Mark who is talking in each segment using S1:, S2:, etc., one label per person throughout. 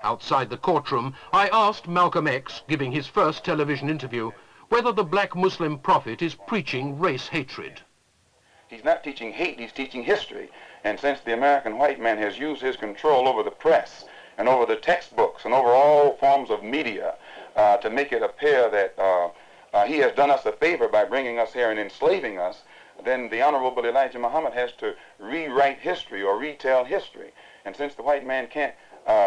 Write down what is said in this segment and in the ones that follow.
S1: Outside the courtroom, I asked Malcolm X, giving his first television interview, whether the black Muslim prophet is preaching race hatred.
S2: He's not teaching hate, he's teaching history. And since the American white man has used his control over the press and over the textbooks and over all forms of media to make it appear that he has done us a favor by bringing us here and enslaving us, then the Honorable Elijah Muhammad has to rewrite history or retell history. And since the white man can't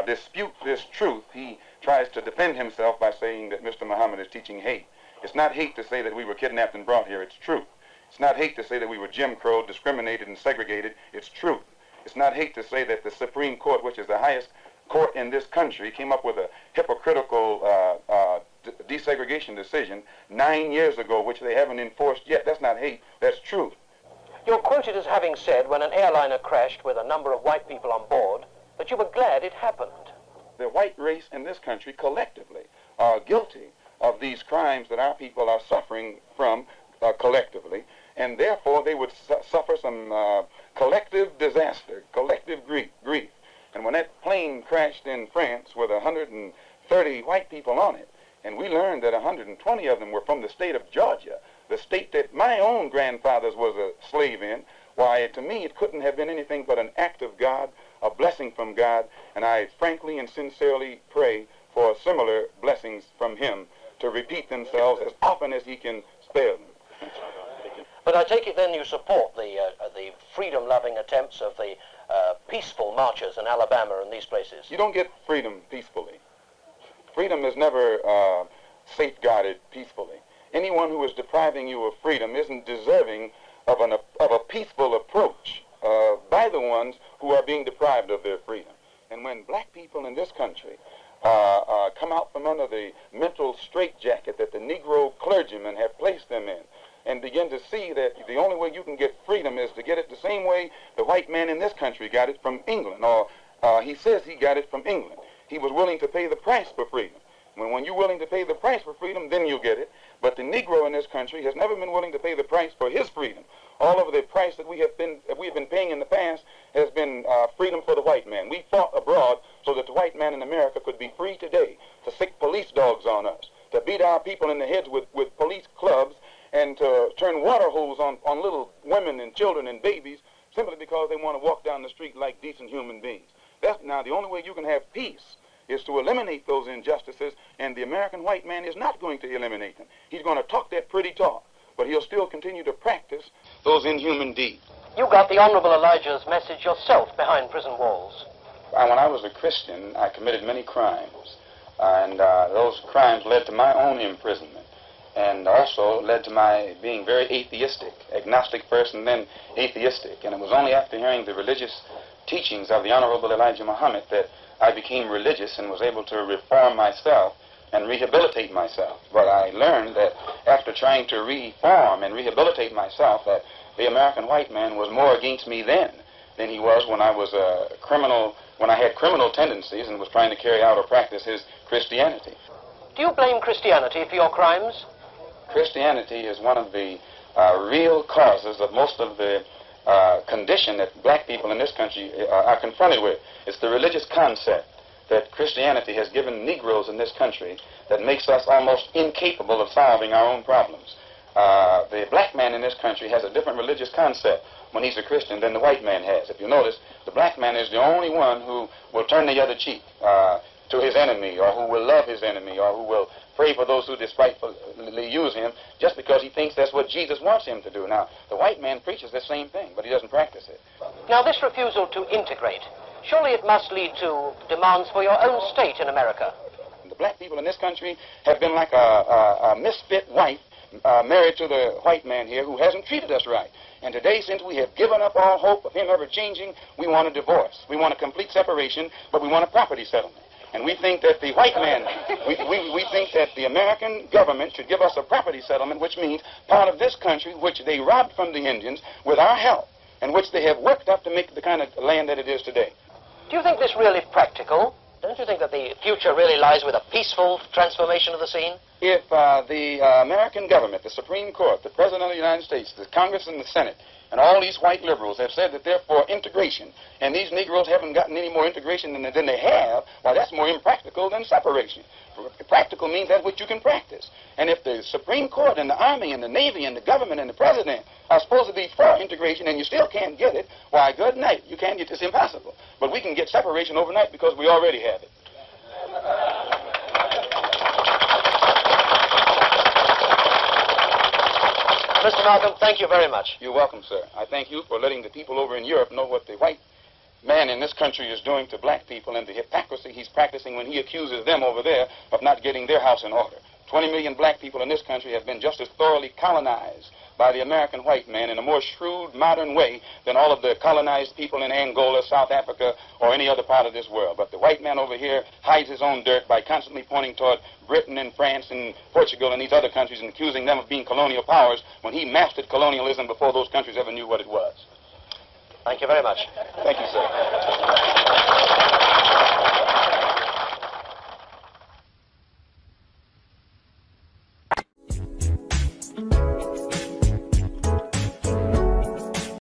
S2: dispute this truth, he tries to defend himself by saying that Mr. Muhammad is teaching hate. It's not hate to say that we were kidnapped and brought here, it's truth. It's not hate to say that we were Jim Crow, discriminated and segregated, it's truth. It's not hate to say that the Supreme Court, which is the highest court in this country, came up with a hypocritical desegregation decision 9 years ago, which they haven't enforced yet. That's not hate, that's truth.
S3: You're quoted as having said when an airliner crashed with a number of white people on board that you were glad it happened.
S2: The white race in this country collectively are guilty of these crimes that our people are suffering from collectively, and therefore they would suffer some collective disaster, collective grief. And when that plane crashed in France with 130 white people on it, and we learned that 120 of them were from the state of Georgia, the state that my own grandfather's was a slave in, why, to me, it couldn't have been anything but an act of God, a blessing from God, and I frankly and sincerely pray for similar blessings from him to repeat themselves as often as he can spare them.
S3: But I take it then you support the freedom-loving attempts of the peaceful marchers in Alabama and these places.
S2: You don't get freedom peacefully. Freedom is never safeguarded peacefully. Anyone who is depriving you of freedom isn't deserving of a peaceful approach by the ones who are being deprived of their freedom. And when black people in this country come out from under the mental straitjacket that the Negro clergymen have placed them in, and begin to see that the only way you can get freedom is to get it the same way the white man in this country got it from England, or he says he got it from England. He was willing to pay the price for freedom. When you're willing to pay the price for freedom, then you get it. But the Negro in this country has never been willing to pay the price for his freedom. All of the price that we have been paying in the past has been freedom for the white man. We fought abroad so that the white man in America could be free today to sick police dogs on us, to beat our people in the heads with police clubs, and to turn water hose on little women and children and babies simply because they want to walk down the street like decent human beings. Now, the only way you can have peace is to eliminate those injustices, and the American white man is not going to eliminate them. He's going to talk that pretty talk, but he'll still continue to practice those inhuman deeds.
S3: You got the Honorable Elijah's message yourself behind prison walls.
S2: When I was a Christian, I committed many crimes, and those crimes led to my own imprisonment, and also led to my being very atheistic, agnostic first and then atheistic. And it was only after hearing the religious teachings of the Honorable Elijah Muhammad that I became religious and was able to reform myself and rehabilitate myself. But I learned that after trying to reform and rehabilitate myself, that the American white man was more against me then than he was when I was a criminal, when I had criminal tendencies and was trying to carry out or practice his Christianity.
S3: Do you blame Christianity for your crimes?
S2: Christianity is one of the real causes of most of the condition that black people in this country are confronted with. It's the religious concept that Christianity has given Negroes in this country that makes us almost incapable of solving our own problems. The black man in this country has a different religious concept when he's a Christian than the white man has. If you notice, the black man is the only one who will turn the other cheek to his enemy, or who will love his enemy, or who will pray for those who despitefully use him, just because he thinks that's what Jesus wants him to do. Now, the white man preaches the same thing, but he doesn't practice it.
S3: Now, this refusal to integrate, surely it must lead to demands for your own state in America.
S2: The black people in this country have been like a misfit wife married to the white man here who hasn't treated us right. And today, since we have given up all hope of him ever changing, we want a divorce. We want a complete separation, but we want a property settlement. And we think that the white man, we think that the American government should give us a property settlement, which means part of this country, which they robbed from the Indians with our help, and which they have worked up to make the kind of land that it is today.
S3: Do you think this really practical? Don't you think that the future really lies with a peaceful transformation of the scene?
S2: If the American government, the Supreme Court, the President of the United States, the Congress and the Senate, And all these white liberals have said that they're for integration. And these Negroes haven't gotten any more integration than they have. Why, that's more impractical than separation. Practical means that's what you can practice. And if the Supreme Court and the Army and the Navy and the government and the President are supposed to be for integration and you still can't get it, why, good night. You can't get this. Impossible. But we can get separation overnight because we already have it.
S3: Mr. Malcolm, thank you very much.
S2: You're welcome, sir. I thank you for letting the people over in Europe know what the white man in this country is doing to black people and the hypocrisy he's practicing when he accuses them over there of not getting their house in order. 20 million black people in this country have been just as thoroughly colonized by the American white man in a more shrewd, modern way than all of the colonized people in Angola, South Africa, or any other part of this world. But the white man over here hides his own dirt by constantly pointing toward Britain and France and Portugal and these other countries and accusing them of being colonial powers when he mastered colonialism before those countries ever knew what it was.
S3: Thank you very much.
S2: Thank you, sir.